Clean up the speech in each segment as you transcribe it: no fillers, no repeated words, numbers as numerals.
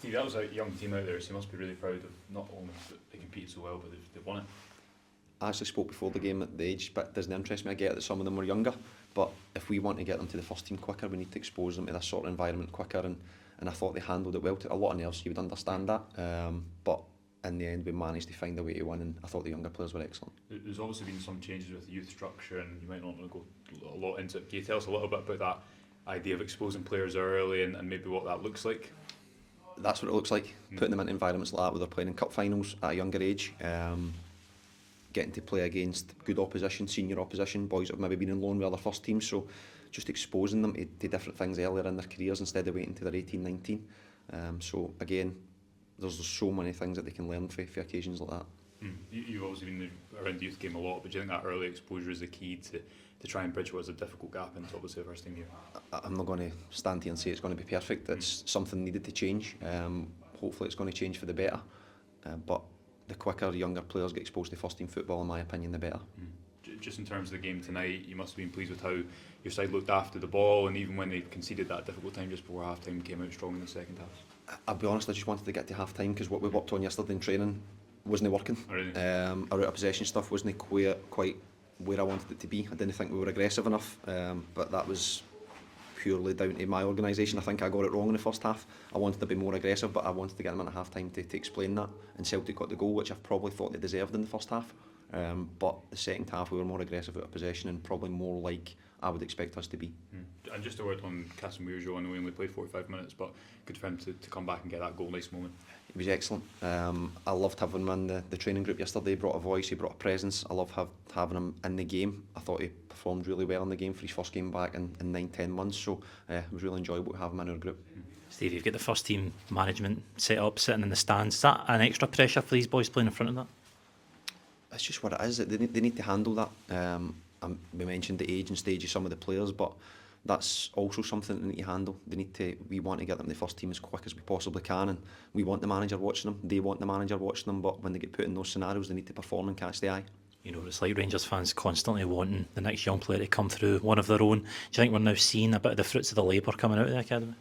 Steve, that was a young team out there, so you must be really proud of not only that they competed so well, but they've won it. I actually spoke before the game that the age bit doesn't interest me. I get that some of them were younger, but if we want to get them to the first team quicker, we need to expose them to this sort of environment quicker, and I thought they handled it well. To a lot of nerves, you would understand that, but in the end we managed to find a way to win, and I thought the younger players were excellent. There's obviously been some changes with youth structure, and you might not want to go a lot into it. Can you tell us a little bit about that idea of exposing players early and maybe what that looks like? That's what it looks like, putting them into environments like that where they're playing in cup finals at a younger age, getting to play against good opposition, senior opposition, boys that have maybe been in loan with other first teams, so just exposing them to different things earlier in their careers instead of waiting till they're 18, 19. So again, there's so many things that they can learn for occasions like that. You've obviously been around the youth game a lot, but do you think that early exposure is the key to try and bridge what is a difficult gap into obviously the first team here? I'm not going to stand here and say it's going to be perfect. It's something needed to change. Hopefully it's going to change for the better, but the quicker younger players get exposed to first team football, in my opinion, the better. Just in terms of the game tonight, you must have been pleased with how your side looked after the ball, and even when they conceded that difficult time just before half time, came out strong in the second half. I'll be honest, I just wanted to get to half time because what we worked on yesterday in training wasn't working. Oh, really? Our out of possession stuff wasn't quite where I wanted it to be. I didn't think we were aggressive enough, but that was purely down to my organisation. I think I got it wrong in the first half. I wanted to be more aggressive, but I wanted to get them in at half time to explain that, and Celtic got the goal, which I probably thought they deserved in the first half. But the second half we were more aggressive out of possession and probably more like I would expect us to be. And just a word on Casemiro, I know he only played 45 minutes, but good for him to come back and get that goal. Nice moment. He was excellent. I loved having him in the training group yesterday. He brought a voice, he brought a presence. I love having him in the game. I thought he performed really well in the game for his first game back in 9-10 months, so it was really enjoyable to have him in our group. Steve, you've got the first team management set up, sitting in the stands. Is that an extra pressure for these boys playing in front of that? It's just what it is. They need to handle that. We mentioned the age and stage of some of the players, but that's also something they need to handle. We want to get them the first team as quick as we possibly can, and we want the manager watching them. They want the manager watching them, but when they get put in those scenarios, they need to perform and catch the eye. You know, it's like Rangers fans constantly wanting the next young player to come through, one of their own. Do you think we're now seeing a bit of the fruits of the labour coming out of the academy?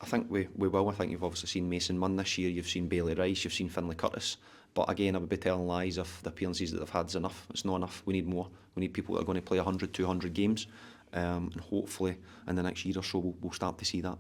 I think we will. I think you've obviously seen Mason Munn this year, you've seen Bailey Rice, you've seen Finlay Curtis. But again, I would be telling lies if the appearances that they've had is enough. It's not enough. We need more. We need people that are going to play 100, 200 games. And hopefully in the next year or so we'll start to see that.